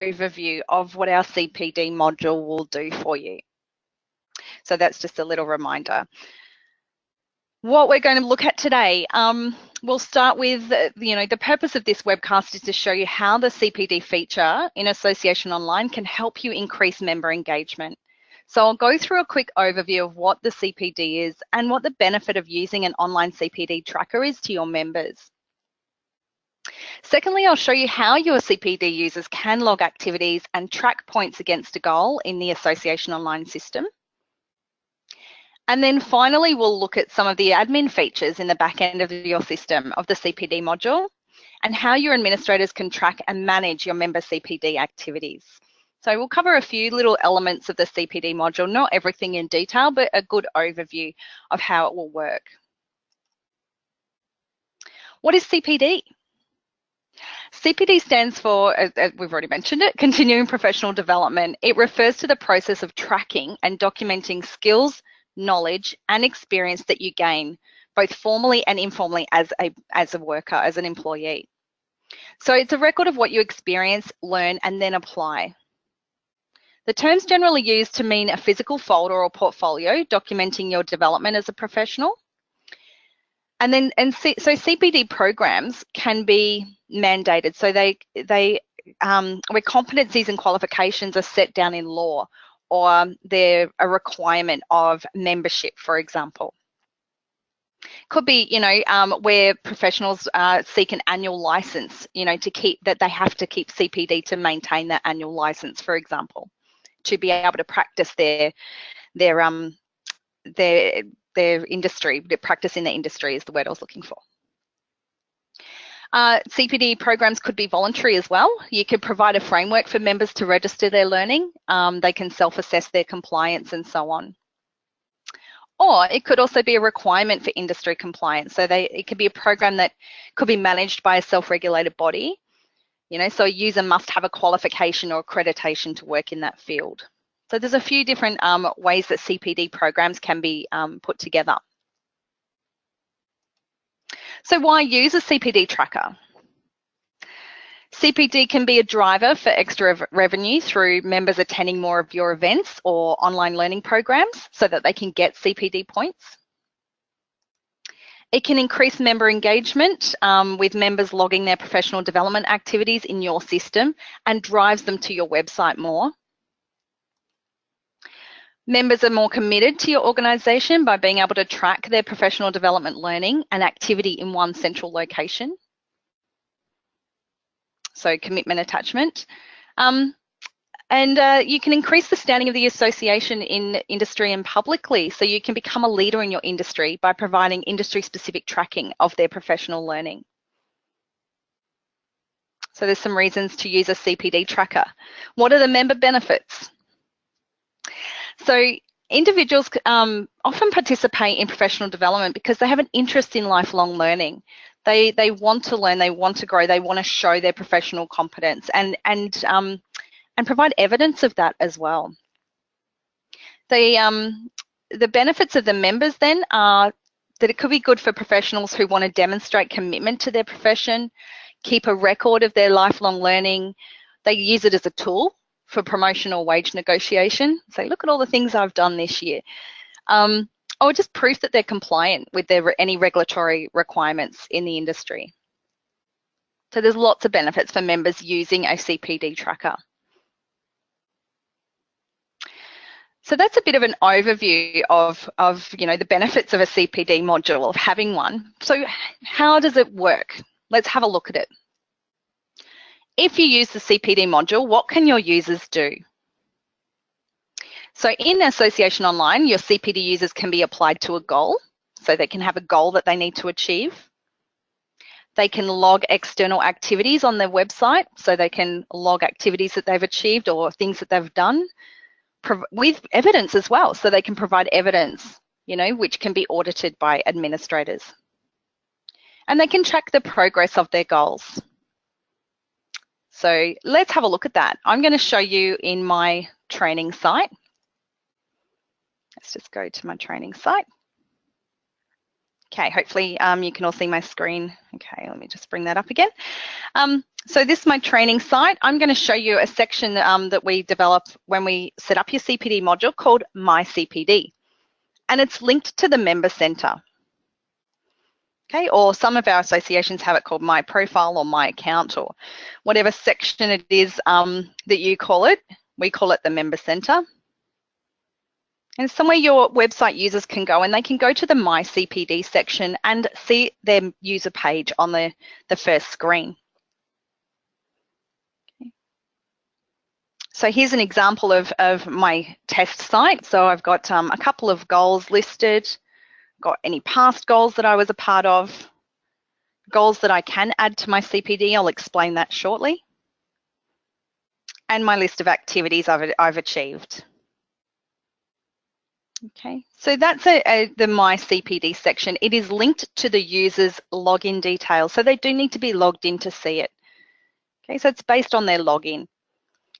overview of what our CPD module will do for you. So that's just a little reminder. What we're going to look at today, we'll start with, the purpose of this webcast is to show you how the CPD feature in Association Online can help you increase member engagement. So I'll go through a quick overview of what the CPD is and what the benefit of using an online CPD tracker is to your members. Secondly, I'll show you how your CPD users can log activities and track points against a goal in the Association Online system. And then finally, we'll look at some of the admin features in the back end of your system of the CPD module and how your administrators can track and manage your member CPD activities. So we'll cover a few little elements of the CPD module, not everything in detail, but a good overview of how it will work. What is CPD? CPD stands for, as we've already mentioned it, Continuing Professional Development. It refers to the process of tracking and documenting skills, knowledge and experience that you gain, both formally and informally as a worker, as an employee. So it's a record of what you experience, learn and then apply. The term's generally used to mean a physical folder or portfolio documenting your development as a professional. So CPD programs can be mandated. So where competencies and qualifications are set down in law, or they're a requirement of membership, for example. Could be, where professionals seek an annual license, that they have to keep CPD to maintain that annual license, for example, to be able to practice their industry, practice in the industry is the word I was looking for. CPD programs could be voluntary as well. You could provide a framework for members to register their learning. They can self-assess their compliance and so on. Or it could also be a requirement for industry compliance. So it could be a program that could be managed by a self-regulated body. So a user must have a qualification or accreditation to work in that field. So there's a few different ways that CPD programs can be put together. So why use a CPD tracker? CPD can be a driver for extra revenue through members attending more of your events or online learning programs so that they can get CPD points. It can increase member engagement with members logging their professional development activities in your system and drives them to your website more. Members are more committed to your organisation by being able to track their professional development learning and activity in one central location. So commitment attachment. You can increase the standing of the association in industry and publicly, so you can become a leader in your industry by providing industry-specific tracking of their professional learning. So there's some reasons to use a CPD tracker. What are the member benefits? So individuals often participate in professional development because they have an interest in lifelong learning. They want to learn, they want to grow, they want to show their professional competence and provide evidence of that as well. The benefits of the members then are that it could be good for professionals who want to demonstrate commitment to their profession, keep a record of their lifelong learning. They use it as a tool for promotion or wage negotiation. Say, look at all the things I've done this year. Or just proof that they're compliant with any regulatory requirements in the industry. So there's lots of benefits for members using a CPD tracker. So that's a bit of an overview of the benefits of a CPD module, of having one. So how does it work? Let's have a look at it. If you use the CPD module, what can your users do? So in Association Online, your CPD users can be applied to a goal. So they can have a goal that they need to achieve. They can log external activities on their website. So they can log activities that they've achieved or things that they've done with evidence as well. So they can provide evidence, which can be audited by administrators. And they can track the progress of their goals. So let's have a look at that. I'm going to show you in my training site. Let's just go to my training site. Okay, hopefully you can all see my screen. Okay, let me just bring that up again. So this is my training site. I'm going to show you a section that we develop when we set up your CPD module called My CPD. And it's linked to the member centre. Okay, or some of our associations have it called My Profile or My Account or whatever section it is that you call it. We call it the member centre. And somewhere your website users can go, and they can go to the My CPD section and see their user page on the first screen. So here's an example of my test site. So I've got a couple of goals listed, got any past goals that I was a part of, goals that I can add to my CPD, I'll explain that shortly, and my list of activities I've achieved. Okay, so that's the My CPD section. It is linked to the user's login details, so they do need to be logged in to see it. Okay, so it's based on their login.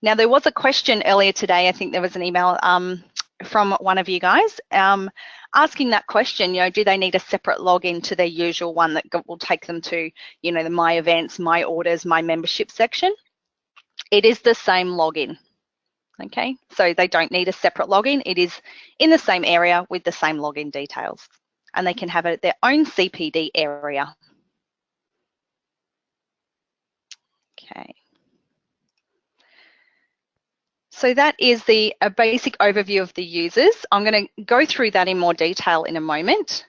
Now, there was a question earlier today, I think there was an email from one of you guys asking that question, do they need a separate login to their usual one that will take them to, the My Events, My Orders, My Membership section? It is the same login, okay? So they don't need a separate login. It is in the same area with the same login details, and they can have their own CPD area. Okay. So that is a basic overview of the users. I'm going to go through that in more detail in a moment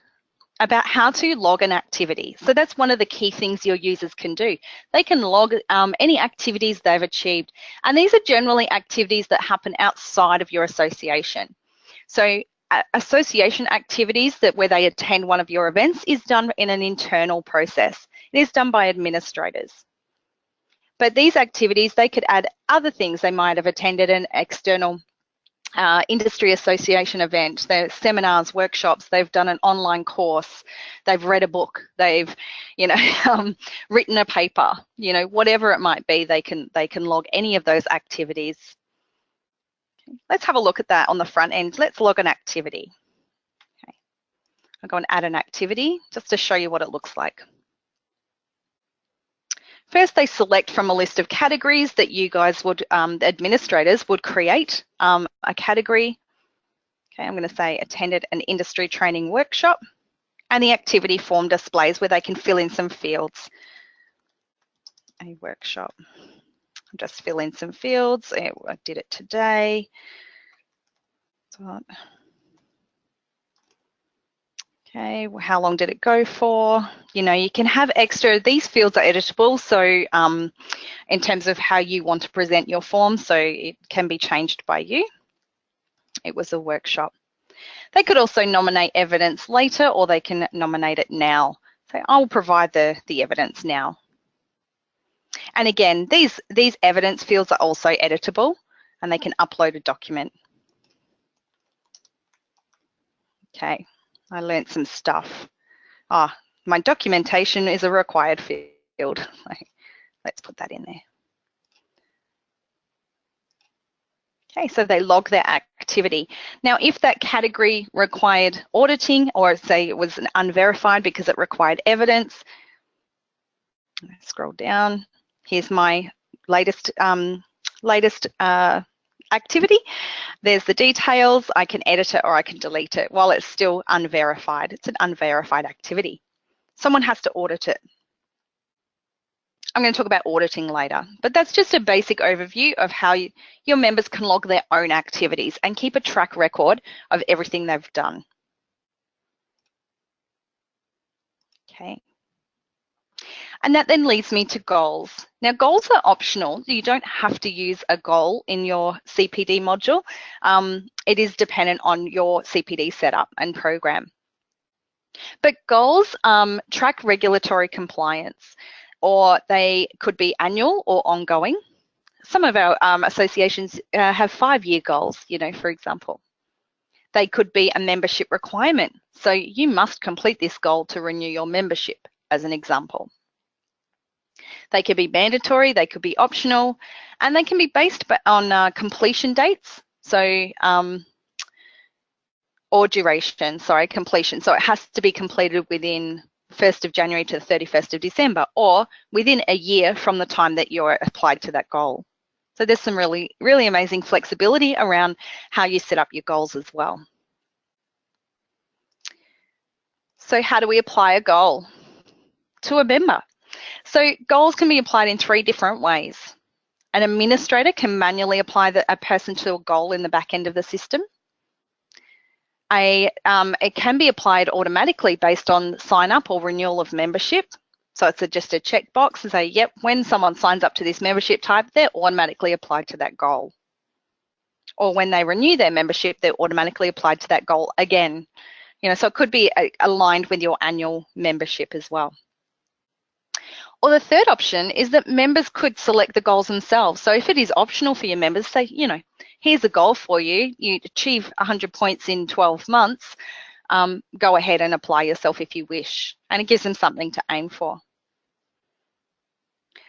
about how to log an activity. So that's one of the key things your users can do. They can log any activities they've achieved. And these are generally activities that happen outside of your association. So association activities where they attend one of your events is done in an internal process. It is done by administrators. But these activities, they could add other things. They might have attended an external industry association event, their seminars, workshops, they've done an online course, they've read a book, they've, written a paper, whatever it might be, they can log any of those activities. Let's have a look at that on the front end. Let's log an activity. Okay. I'll go and add an activity just to show you what it looks like. First, they select from a list of categories that you guys would, administrators would create a category. Okay, I'm going to say attended an industry training workshop, and the activity form displays where they can fill in some fields. A workshop. I'll just fill in some fields. I did it today. Okay, well, how long did it go for? You can have extra, these fields are editable, so in terms of how you want to present your form, so it can be changed by you. It was a workshop. They could also nominate evidence later, or they can nominate it now. So I'll provide the evidence now. And again, these evidence fields are also editable, and they can upload a document. Okay. I learned some stuff. My documentation is a required field. Let's put that in there. Okay, so they log their activity. Now, if that category required auditing, or say it was an unverified because it required evidence, scroll down. Here's my latest activity. There's the details. I can edit it or I can delete it while it's still unverified. It's an unverified activity. Someone has to audit it. I'm going to talk about auditing later, but that's just a basic overview of how your members can log their own activities and keep a track record of everything they've done. Okay. And that then leads me to goals. Now, goals are optional. You don't have to use a goal in your CPD module. It is dependent on your CPD setup and program. But goals track regulatory compliance, or they could be annual or ongoing. Some of our associations have 5-year goals, for example. They could be a membership requirement. So you must complete this goal to renew your membership, as an example. They could be mandatory, they could be optional, and they can be based on completion dates. So, or duration, sorry, completion. So it has to be completed within 1st of January to the 31st of December, or within a year from the time that you're applied to that goal. So there's some really, really amazing flexibility around how you set up your goals as well. So how do we apply a goal to a member? So goals can be applied in 3 different ways. An administrator can manually apply a person to a goal in the back end of the system. It can be applied automatically based on sign up or renewal of membership. So it's just a checkbox to say, yep, when someone signs up to this membership type, they're automatically applied to that goal. Or when they renew their membership, they're automatically applied to that goal again. So it could be aligned with your annual membership as well. Or the third option is that members could select the goals themselves. So if it is optional for your members, say, here's a goal for you, you achieve 100 points in 12 months, go ahead and apply yourself if you wish. And it gives them something to aim for.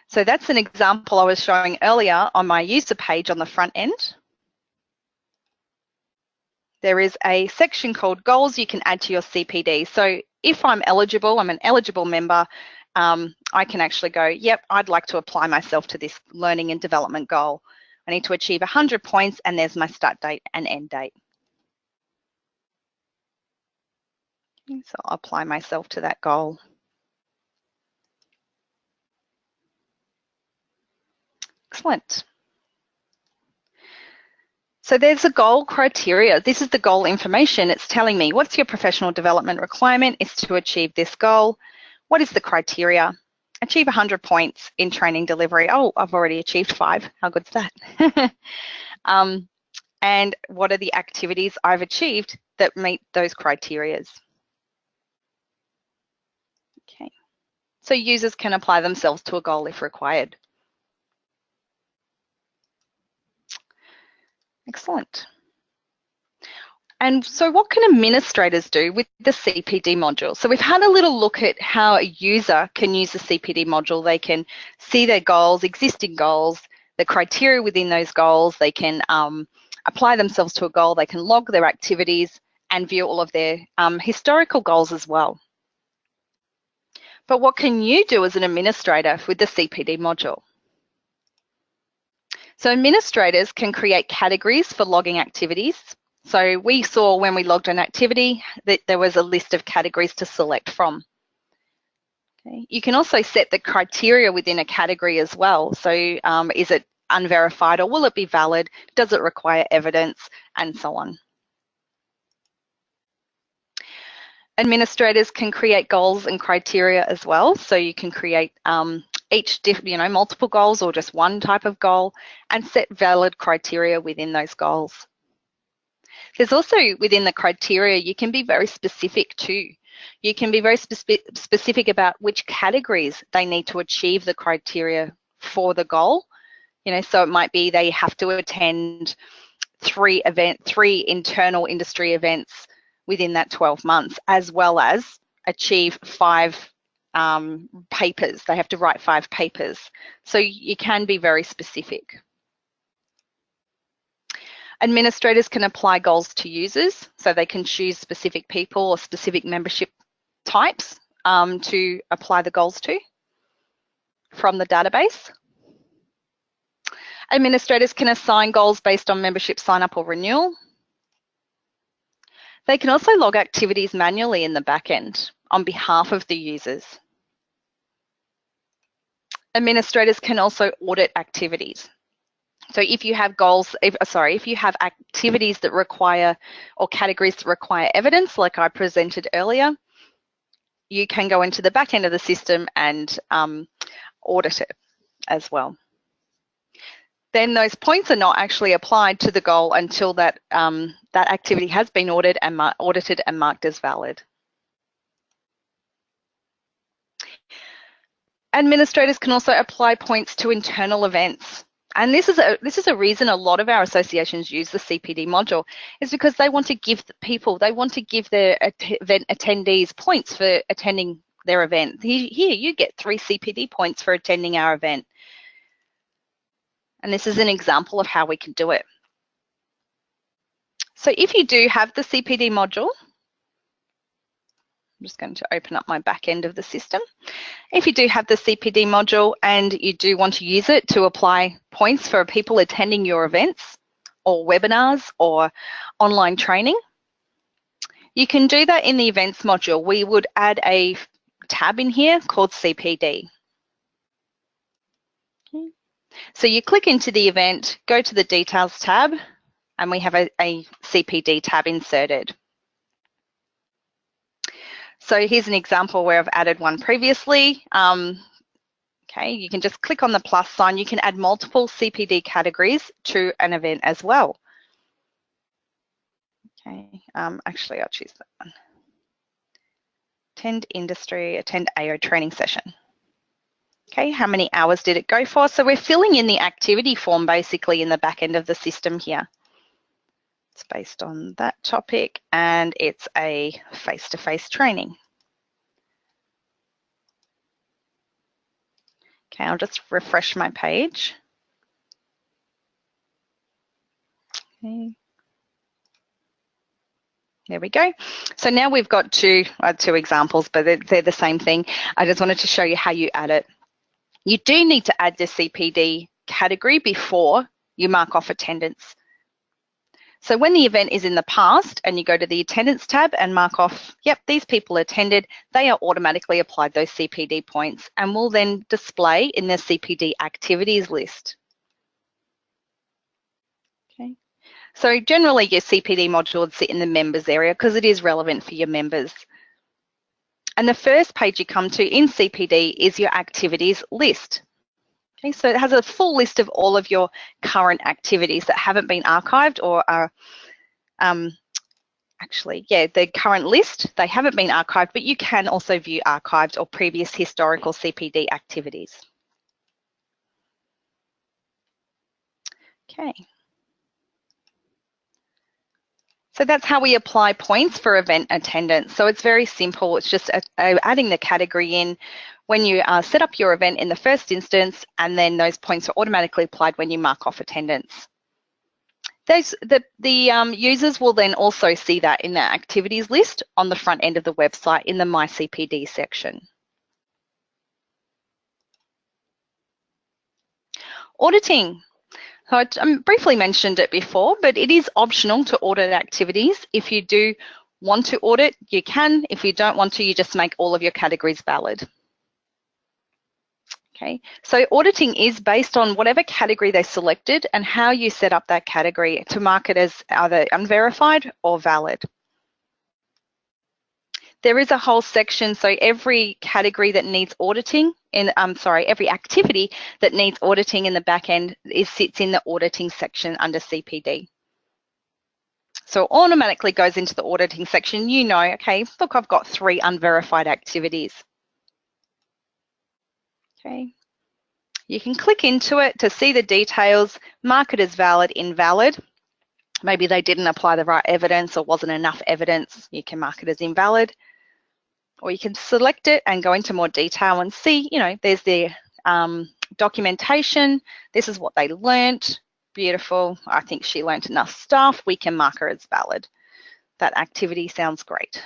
So that's an example I was showing earlier on my user page on the front end. There is a section called goals you can add to your CPD. So if I'm eligible, I'm an eligible member, I can actually go, yep, I'd like to apply myself to this learning and development goal. I need to achieve 100 points, and there's my start date and end date. So I'll apply myself to that goal. Excellent. So there's a goal criteria. This is the goal information. It's telling me what's your professional development requirement is to achieve this goal. What is the criteria? Achieve 100 points in training delivery. Oh, I've already achieved 5. How good's that? And what are the activities I've achieved that meet those criterias? Okay. So users can apply themselves to a goal if required. Excellent. And so what can administrators do with the CPD module? So we've had a little look at how a user can use the CPD module. They can see their goals, existing goals, the criteria within those goals. They can apply themselves to a goal. They can log their activities and view all of their historical goals as well. But what can you do as an administrator with the CPD module? So administrators can create categories for logging activities. So we saw when we logged an activity that there was a list of categories to select from. Okay. You can also set the criteria within a category as well. So is it unverified, or will it be valid? Does it require evidence? And so on. Administrators can create goals and criteria as well. So you can create multiple goals or just one type of goal and set valid criteria within those goals. There's also within the criteria, you can be very specific too. You can be very specific about which categories they need to achieve the criteria for the goal. So it might be they have to attend 3 internal industry events within that 12 months, as well as achieve 5 papers. They have to write 5 papers. So you can be very specific. Administrators can apply goals to users, so they can choose specific people or specific membership types to apply the goals to from the database. Administrators can assign goals based on membership sign-up or renewal. They can also log activities manually in the back end on behalf of the users. Administrators can also audit activities. So if you have if you have activities that require or categories that require evidence, like I presented earlier, you can go into the back end of the system and audit it as well. Then those points are not actually applied to the goal until that that activity has been audited and marked as valid. Administrators can also apply points to internal events. And this is a reason a lot of our associations use the CPD module, is because they want to give their event attendees points for attending their event. Here, you get 3 CPD points for attending our event. And this is an example of how we can do it. So if you do have the CPD module, I'm just going to open up my back end of the system. If you do have the CPD module and you do want to use it to apply points for people attending your events or webinars or online training, you can do that in the events module. We would add a tab in here called CPD. Okay. So you click into the event, go to the details tab, and we have a CPD tab inserted. So here's an example where I've added one previously. Okay, you can just click on the plus sign. You can add multiple CPD categories to an event as well. Okay, actually I'll choose that one. Attend industry, attend AO training session. Okay, how many hours did it go for? So we're filling in the activity form basically in the back end of the system here. It's based on that topic and it's a face-to-face training. Okay, I'll just refresh my page. Okay. There we go. So now we've got two examples, but they're the same thing. I just wanted to show you how you add it. You do need to add the CPD category before you mark off attendance. So when the event is in the past and you go to the attendance tab and mark off, yep, these people attended, they are automatically applied those CPD points and will then display in the CPD activities list. Okay. So generally your CPD module would sit in the members area because it is relevant for your members. And the first page you come to in CPD is your activities list. Okay, so it has a full list of all of your current activities that haven't been archived or are the current list, they haven't been archived, but you can also view archived or previous historical CPD activities. Okay. So that's how we apply points for event attendance. So it's very simple. It's just adding the category in when you set up your event in the first instance, and then those points are automatically applied when you mark off attendance. The users will then also see that in the activities list on the front end of the website in the My CPD section. Auditing. So I briefly mentioned it before, but it is optional to audit activities. If you do want to audit, you can. If you don't want to, you just make all of your categories valid. Okay, so auditing is based on whatever category they selected and how you set up that category to mark it as either unverified or valid. There is a whole section, so every category that needs auditing, every activity that needs auditing in the back end sits in the auditing section under CPD. So it automatically goes into the auditing section. You know, okay, look, I've got 3 unverified activities. Okay. You can click into it to see the details, mark it as valid, invalid. Maybe they didn't apply the right evidence or wasn't enough evidence. You can mark it as invalid. Or you can select it and go into more detail and see, you know, there's the documentation. This is what they learnt. Beautiful. I think she learnt enough stuff. We can mark her as valid. That activity sounds great.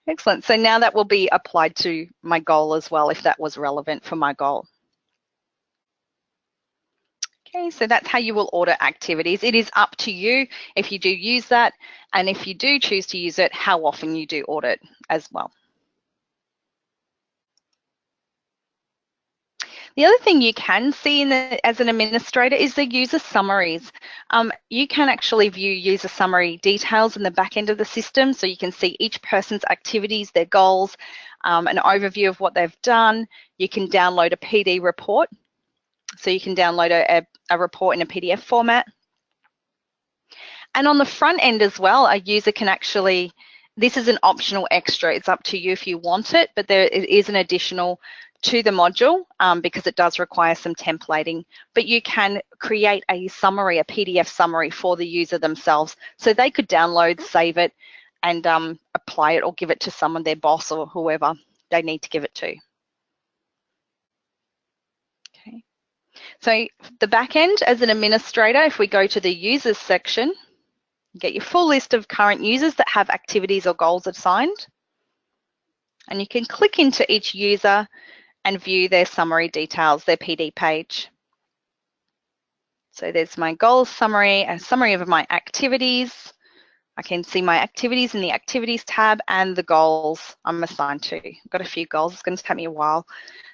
Excellent. So now that will be applied to my goal as well, if that was relevant for my goal. Okay, so that's how you will audit activities. It is up to you if you do use that, and if you do choose to use it, how often you do audit as well. The other thing you can see as an administrator is the user summaries. You can actually view user summary details in the back end of the system, so you can see each person's activities, their goals, an overview of what they've done. You can download a PD report. So you can download a report in a PDF format. And on the front end as well, a user can actually, this is an optional extra. It's up to you if you want it, but there is an additional to the module because it does require some templating. But you can create a summary, a PDF summary for the user themselves. So they could download, save it, and apply it or give it to someone, their boss or whoever they need to give it to. Okay. So the back end as an administrator, if we go to the users section, you get your full list of current users that have activities or goals assigned. And you can click into each user and view their summary details, their PD page. So there's my goals summary, a summary of my activities. I can see my activities in the activities tab and the goals I'm assigned to. I've got a few goals. It's going to take me a while,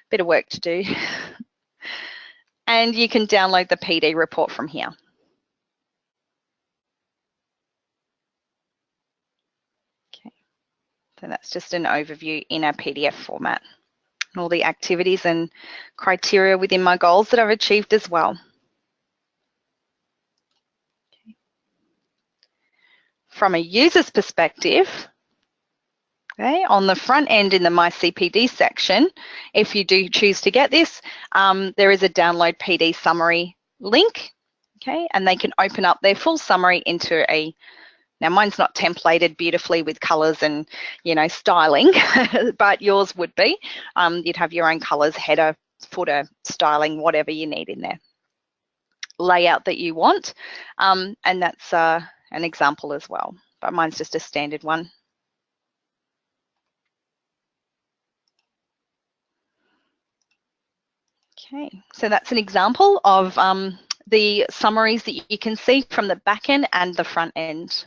bit of work to do. And you can download the PD report from here. Okay, so that's just an overview in a PDF format. And all the activities and criteria within my goals that I've achieved as well. Okay. From a user's perspective, okay, on the front end in the My CPD section, if you do choose to get this, there is a download PD summary link, okay, and they can open up their full summary into a, now mine's not templated beautifully with colors and, you know, styling, but yours would be. You'd have your own colors, header, footer, styling, whatever you need in there. Layout that you want, and that's an example as well, but mine's just a standard one. Okay, so that's an example of the summaries that you can see from the back end and the front end.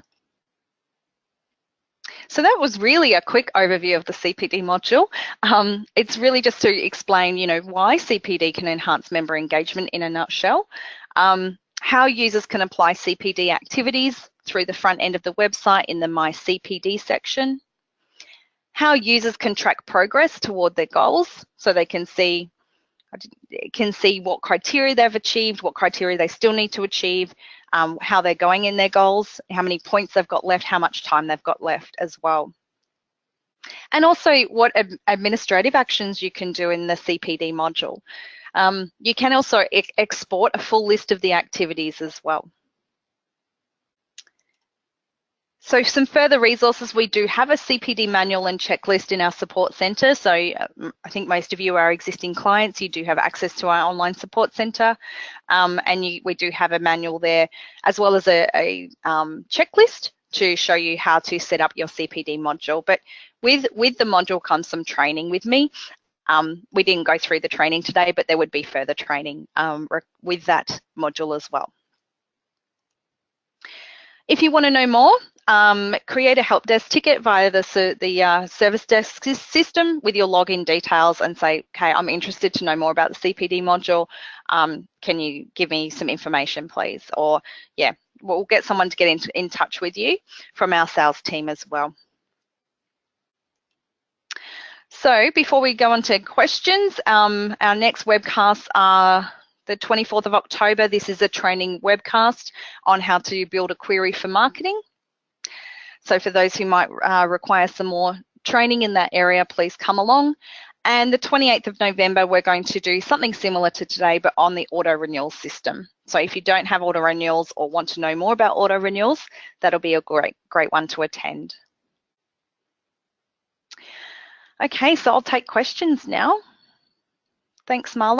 So that was really a quick overview of the CPD module. It's really just to explain, you know, why CPD can enhance member engagement in a nutshell, how users can apply CPD activities through the front end of the website in the My CPD section, how users can track progress toward their goals so they can see what criteria they've achieved, what criteria they still need to achieve, how they're going in their goals, how many points they've got left, how much time they've got left as well. And also what administrative actions you can do in the CPD module. You can also export a full list of the activities as well. So some further resources, we do have a CPD manual and checklist in our support centre. So I think most of you are existing clients. You do have access to our online support centre, and we do have a manual there, as well as a checklist to show you how to set up your CPD module. But with the module comes some training with me. We didn't go through the training today, but there would be further training with that module as well. If you want to know more, create a help desk ticket via the service desk system with your login details and say, okay, I'm interested to know more about the CPD module. Can you give me some information, please? Or yeah, we'll get someone to get in touch with you from our sales team as well. So before we go on to questions, our next webcasts are the 24th of October. This is a training webcast on how to build a query for marketing. So for those who might require some more training in that area, please come along. And the 28th of November, we're going to do something similar to today, but on the auto renewal system. So if you don't have auto renewals or want to know more about auto renewals, that'll be a great one to attend. Okay, so I'll take questions now. Thanks, Marla.